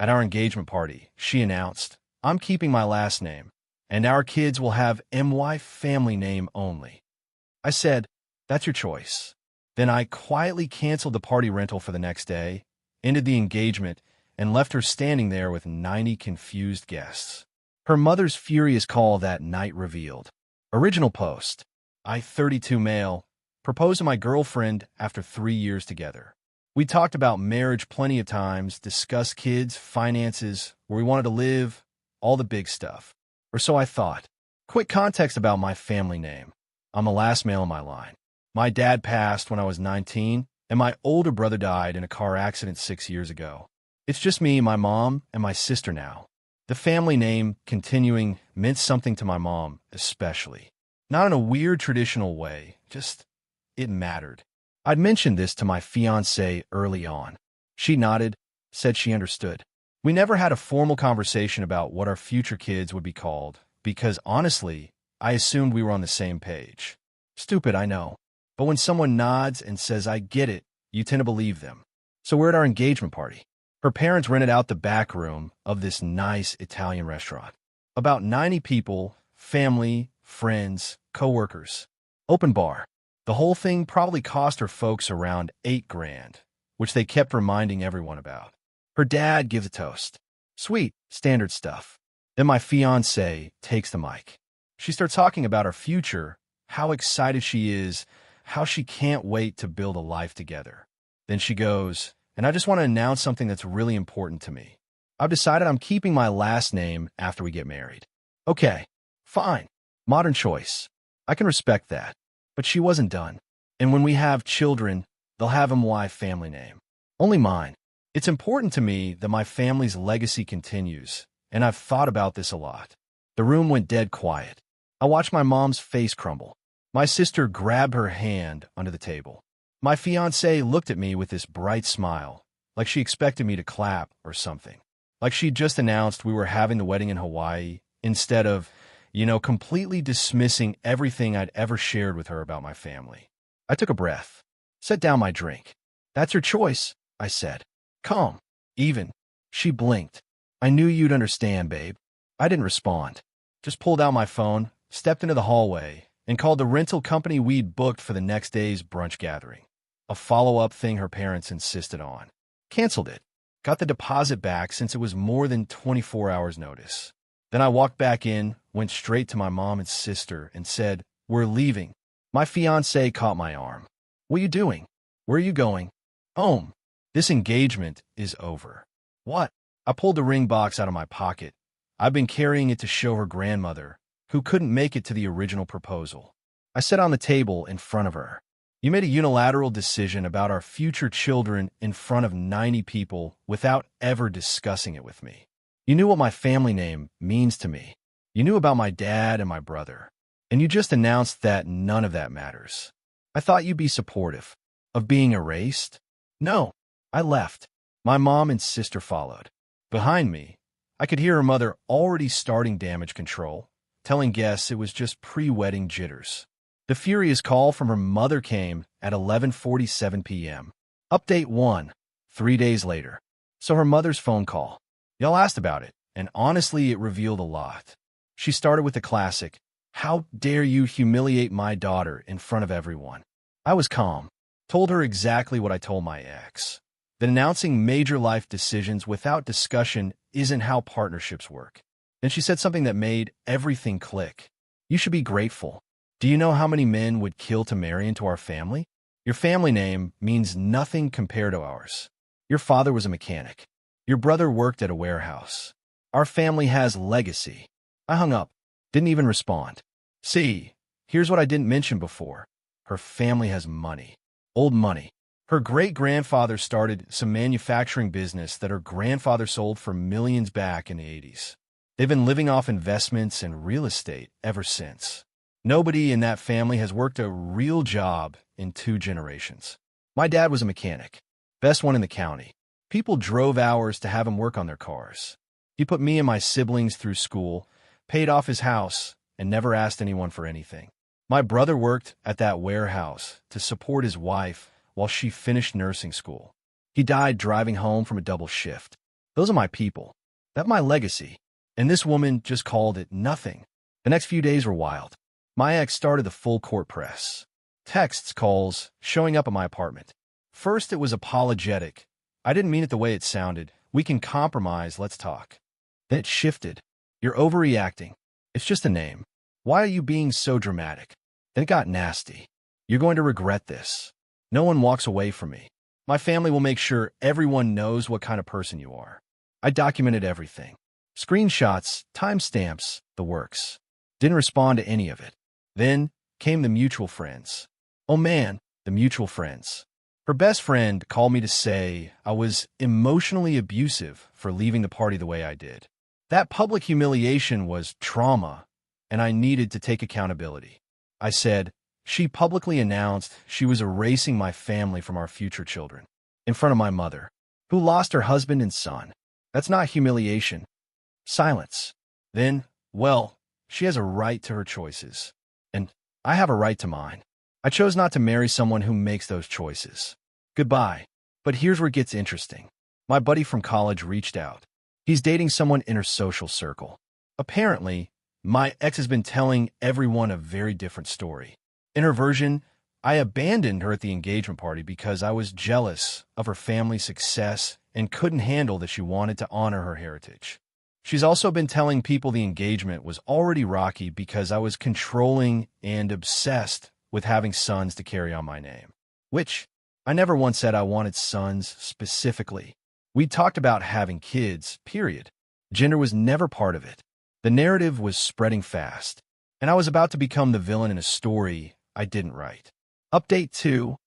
At our engagement party, she announced, "I'm keeping my last name, and our kids will have MY family name only." I said, "That's your choice." Then I quietly canceled the party rental for the next day, ended the engagement, and left her standing there with 90 confused guests. Her mother's furious call that night revealed. Original post. I, 32 male, proposed to my girlfriend after 3 years together. We talked about marriage plenty of times, discussed kids, finances, where we wanted to live, all the big stuff. Or so I thought. Quick context about my family name. I'm the last male in my line. My dad passed when I was 19, and my older brother died in a car accident 6 years ago. It's just me, my mom, and my sister now. The family name, continuing, meant something to my mom, especially. Not in a weird traditional way, just it mattered. I'd mentioned this to my fiancée early on. She nodded, said she understood. We never had a formal conversation about what our future kids would be called, because honestly, I assumed we were on the same page. Stupid, I know. But when someone nods and says, "I get it," you tend to believe them. So we're at our engagement party. Her parents rented out the back room of this nice Italian restaurant. About 90 people, family, friends, co-workers. Open bar. The whole thing probably cost her folks around $8,000, which they kept reminding everyone about. Her dad gives a toast. Sweet, standard stuff. Then my fiancée takes the mic. She starts talking about our future, how excited she is, how she can't wait to build a life together. Then she goes, "And I just want to announce something that's really important to me. I've decided I'm keeping my last name after we get married." Okay, fine. Modern choice. I can respect that. But she wasn't done. "And when we have children, they'll have my family name. Only mine. It's important to me that my family's legacy continues, and I've thought about this a lot." The room went dead quiet. I watched my mom's face crumble. My sister grabbed her hand under the table. My fiancée looked at me with this bright smile, like she expected me to clap or something. Like she'd just announced we were having the wedding in Hawaii, instead of, completely dismissing everything I'd ever shared with her about my family. I took a breath, set down my drink. "That's your choice," I said. "Calm, even." She blinked. "I knew you'd understand, babe." I didn't respond. Just pulled out my phone, stepped into the hallway, and called the rental company we'd booked for the next day's brunch gathering. A follow-up thing her parents insisted on. Canceled it. Got the deposit back since it was more than 24 hours notice. Then I walked back in, went straight to my mom and sister, and said, "We're leaving." My fiancée caught my arm. "What are you doing? Where are you going?" "Home. This engagement is over." "What?" I pulled the ring box out of my pocket. I've been carrying it to show her grandmother, who couldn't make it to the original proposal. I set on the table in front of her. "You made a unilateral decision about our future children in front of 90 people without ever discussing it with me. You knew what my family name means to me. You knew about my dad and my brother. And you just announced that none of that matters. I thought you'd be supportive. Of being erased?" "No." I left. My mom and sister followed. Behind me, I could hear her mother already starting damage control, telling guests it was just pre-wedding jitters. The furious call from her mother came at 11:47 p.m. Update 1, 3 days later. So her mother's phone call. Y'all asked about it, and honestly, it revealed a lot. She started with the classic, "How dare you humiliate my daughter in front of everyone?" I was calm, told her exactly what I told my ex. That announcing major life decisions without discussion isn't how partnerships work. Then she said something that made everything click. "You should be grateful. Do you know how many men would kill to marry into our family? Your family name means nothing compared to ours. Your father was a mechanic. Your brother worked at a warehouse. Our family has legacy." I hung up, didn't even respond. See, here's what I didn't mention before. Her family has money. Old money. Her great-grandfather started some manufacturing business that her grandfather sold for millions back in the 80s. They've been living off investments and real estate ever since. Nobody in that family has worked a real job in 2 generations. My dad was a mechanic, best one in the county. People drove hours to have him work on their cars. He put me and my siblings through school, paid off his house, and never asked anyone for anything. My brother worked at that warehouse to support his wife while she finished nursing school. He died driving home from a double shift. Those are my people. That's my legacy. And this woman just called it nothing. The next few days were wild. My ex started the full court press. Texts, calls, showing up at my apartment. First, it was apologetic. I didn't mean it the way it sounded. We can compromise, let's talk. Then it shifted. You're overreacting. It's just a name. Why are you being so dramatic? Then it got nasty. You're going to regret this. No one walks away from me. My family will make sure everyone knows what kind of person you are. I documented everything. Screenshots, timestamps, the works. Didn't respond to any of it. Then came the mutual friends. Oh man, the mutual friends. Her best friend called me to say I was emotionally abusive for leaving the party the way I did. That public humiliation was trauma, and I needed to take accountability. I said, she publicly announced she was erasing my family from our future children, in front of my mother, who lost her husband and son. That's not humiliation. Silence. Then, well, she has a right to her choices, and I have a right to mine. I chose not to marry someone who makes those choices. Goodbye. But here's where it gets interesting. My buddy from college reached out. He's dating someone in her social circle. Apparently, my ex has been telling everyone a very different story. In her version, I abandoned her at the engagement party because I was jealous of her family's success and couldn't handle that she wanted to honor her heritage. She's also been telling people the engagement was already rocky because I was controlling and obsessed with having sons to carry on my name, which I never once said I wanted sons specifically. We talked about having kids, period. Gender was never part of it. The narrative was spreading fast, and I was about to become the villain in a story I didn't write. Update 2,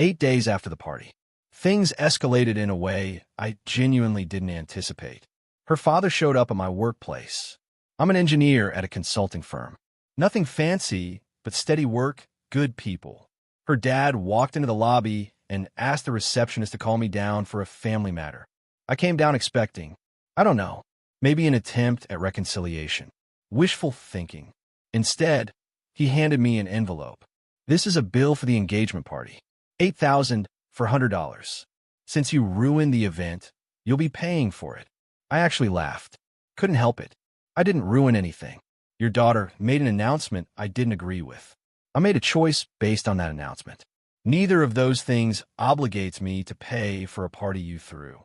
8 days after the party. Things escalated in a way I genuinely didn't anticipate. Her father showed up at my workplace. I'm an engineer at a consulting firm. Nothing fancy, but steady work, good people. Her dad walked into the lobby and asked the receptionist to call me down for a family matter. I came down expecting, I don't know, maybe an attempt at reconciliation. Wishful thinking. Instead, he handed me an envelope. This is a bill for the engagement party. $8,000 for $100. Since you ruined the event, you'll be paying for it. I actually laughed. Couldn't help it. I didn't ruin anything. Your daughter made an announcement I didn't agree with. I made a choice based on that announcement. Neither of those things obligates me to pay for a party you threw.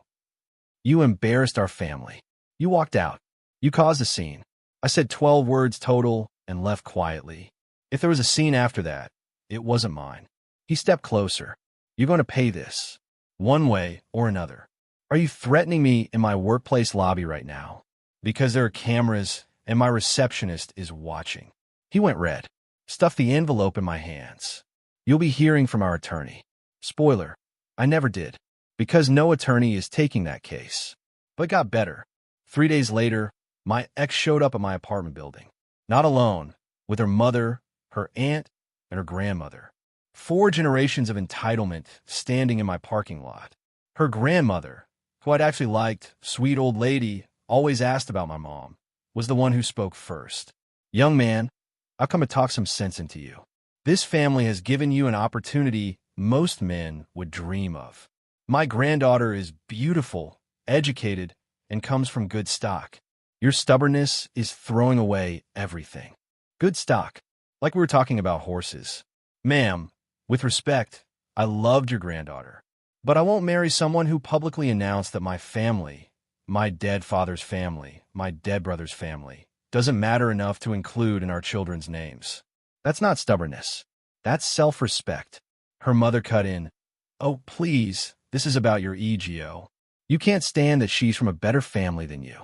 You embarrassed our family. You walked out. You caused a scene. I said 12 words total and left quietly. If there was a scene after that, it wasn't mine. He stepped closer. You're going to pay this, one way or another. Are you threatening me in my workplace lobby right now? Because there are cameras and my receptionist is watching. He went red. Stuffed the envelope in my hands. You'll be hearing from our attorney. Spoiler, I never did, because no attorney is taking that case. But it got better. 3 days later, my ex showed up at my apartment building. Not alone, with her mother, her aunt, and her grandmother. 4 generations of entitlement standing in my parking lot. Her grandmother, who I'd actually liked, sweet old lady, always asked about my mom, was the one who spoke first. Young man, I've come to talk some sense into you. This family has given you an opportunity most men would dream of. My granddaughter is beautiful, educated, and comes from good stock. Your stubbornness is throwing away everything. Good stock, like we were talking about horses. Ma'am, with respect, I loved your granddaughter, but I won't marry someone who publicly announced that my family, my dead father's family, my dead brother's family, doesn't matter enough to include in our children's names. That's not stubbornness. That's self-respect. Her mother cut in. Oh, please, this is about your ego. You can't stand that she's from a better family than you.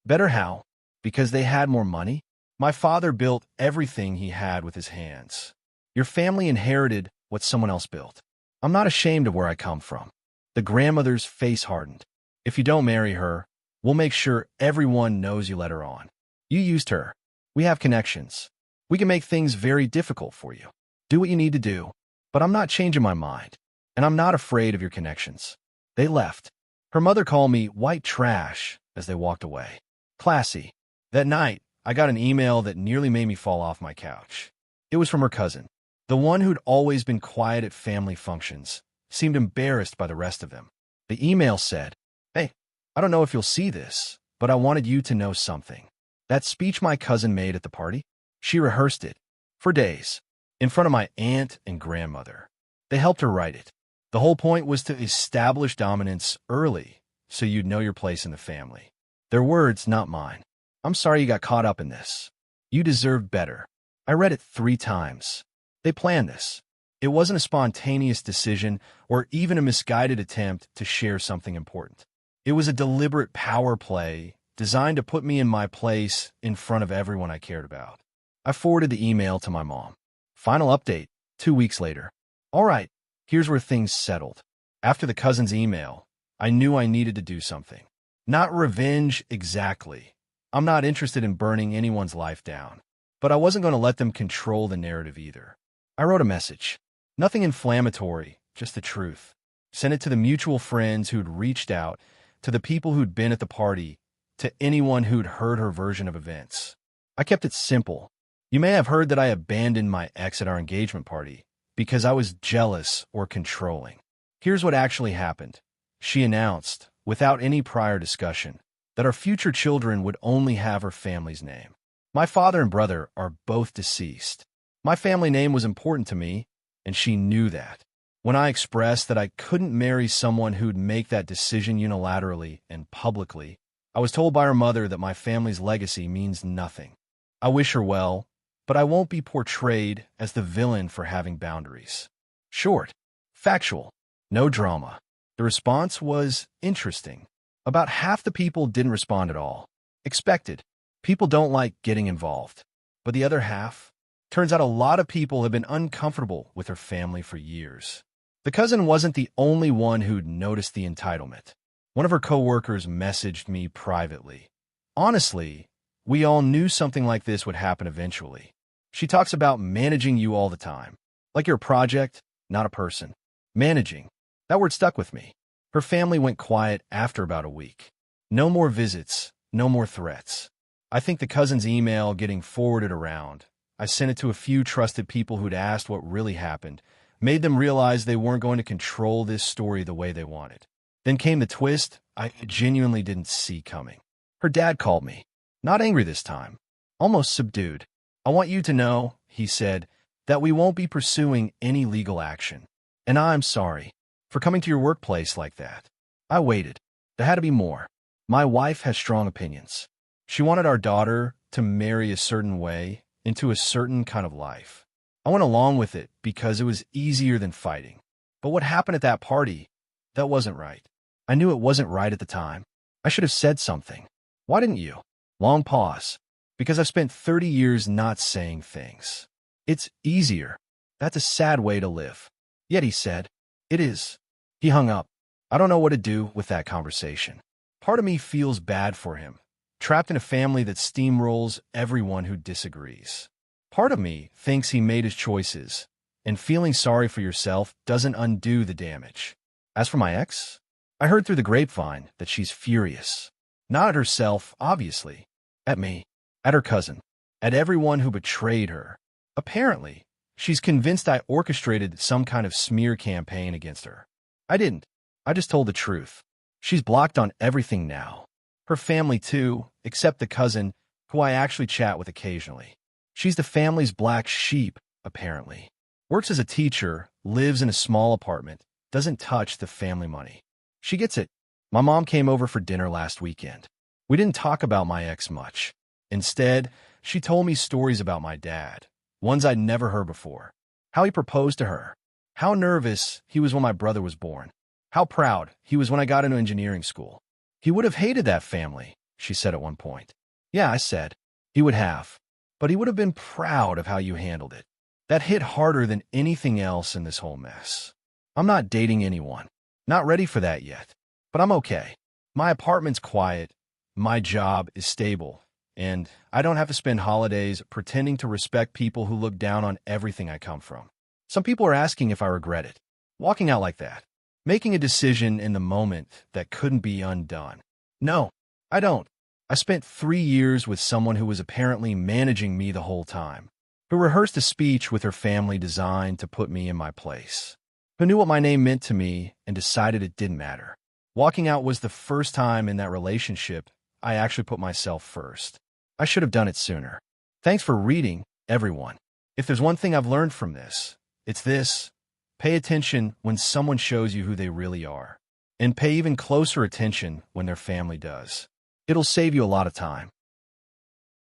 Better how? Because they had more money? My father built everything he had with his hands. Your family inherited what someone else built. I'm not ashamed of where I come from. The grandmother's face hardened. If you don't marry her, we'll make sure everyone knows you let her on. You used her. We have connections. We can make things very difficult for you. Do what you need to do. But I'm not changing my mind. And I'm not afraid of your connections. They left. Her mother called me white trash as they walked away. Classy. That night, I got an email that nearly made me fall off my couch. It was from her cousin. The one who'd always been quiet at family functions seemed embarrassed by the rest of them. The email said, "Hey, I don't know if you'll see this, but I wanted you to know something. That speech my cousin made at the party, she rehearsed it for days in front of my aunt and grandmother. They helped her write it. The whole point was to establish dominance early so you'd know your place in the family. Their words, not mine. I'm sorry you got caught up in this. You deserved better. I read it 3 times. They planned this. It wasn't a spontaneous decision or even a misguided attempt to share something important. It was a deliberate power play designed to put me in my place in front of everyone I cared about. I forwarded the email to my mom. Final update, 2 weeks later. All right, here's where things settled. After the cousin's email, I knew I needed to do something. Not revenge exactly. I'm not interested in burning anyone's life down. But I wasn't going to let them control the narrative either. I wrote a message. Nothing inflammatory, just the truth. Sent it to the mutual friends who'd reached out, to the people who'd been at the party, to anyone who'd heard her version of events. I kept it simple. You may have heard that I abandoned my ex at our engagement party because I was jealous or controlling. Here's what actually happened. She announced, without any prior discussion, that our future children would only have her family's name. My father and brother are both deceased. My family name was important to me, and she knew that. When I expressed that I couldn't marry someone who'd make that decision unilaterally and publicly, I was told by her mother that my family's legacy means nothing. I wish her well, but I won't be portrayed as the villain for having boundaries. Short, factual, no drama. The response was interesting. About half the people didn't respond at all. Expected. People don't like getting involved. But the other half? Turns out a lot of people have been uncomfortable with her family for years. The cousin wasn't the only one who'd noticed the entitlement. One of her coworkers messaged me privately. Honestly, we all knew something like this would happen eventually. She talks about managing you all the time. Like you're a project, not a person. Managing. That word stuck with me. Her family went quiet after about a week. No more visits, no more threats. I think the cousin's email getting forwarded around, I sent it to a few trusted people who'd asked what really happened, made them realize they weren't going to control this story the way they wanted. Then came the twist I genuinely didn't see coming. Her dad called me. Not angry this time. Almost subdued. I want you to know, he said, that we won't be pursuing any legal action. And I'm sorry for coming to your workplace like that. I waited. There had to be more. My wife has strong opinions. She wanted our daughter to marry a certain way into a certain kind of life. I went along with it because it was easier than fighting. But what happened at that party, that wasn't right. I knew it wasn't right at the time. I should have said something. Why didn't you? Long pause. Because I've spent 30 years not saying things. It's easier. That's a sad way to live. Yet he said, it is. He hung up. I don't know what to do with that conversation. Part of me feels bad for him, trapped in a family that steamrolls everyone who disagrees. Part of me thinks he made his choices, and feeling sorry for yourself doesn't undo the damage. As for my ex, I heard through the grapevine that she's furious. Not at herself, obviously. At me. At her cousin. At everyone who betrayed her. Apparently, she's convinced I orchestrated some kind of smear campaign against her. I didn't. I just told the truth. She's blocked on everything now. Her family too, except the cousin, who I actually chat with occasionally. She's the family's black sheep, apparently. Works as a teacher, lives in a small apartment, doesn't touch the family money. She gets it. My mom came over for dinner last weekend. We didn't talk about my ex much. Instead, she told me stories about my dad, ones I'd never heard before. How he proposed to her. How nervous he was when my brother was born. How proud he was when I got into engineering school. He would have hated that family, she said at one point. Yeah, I said. He would have. But he would have been proud of how you handled it. That hit harder than anything else in this whole mess. I'm not dating anyone. Not ready for that yet. But I'm okay. My apartment's quiet. My job is stable. And I don't have to spend holidays pretending to respect people who look down on everything I come from. Some people are asking if I regret it. Walking out like that. Making a decision in the moment that couldn't be undone. No, I don't. I spent 3 years with someone who was apparently managing me the whole time, who rehearsed a speech with her family designed to put me in my place, who knew what my name meant to me and decided it didn't matter. Walking out was the first time in that relationship I actually put myself first. I should have done it sooner. Thanks for reading, everyone. If there's one thing I've learned from this, it's this. Pay attention when someone shows you who they really are. And pay even closer attention when their family does. It'll save you a lot of time.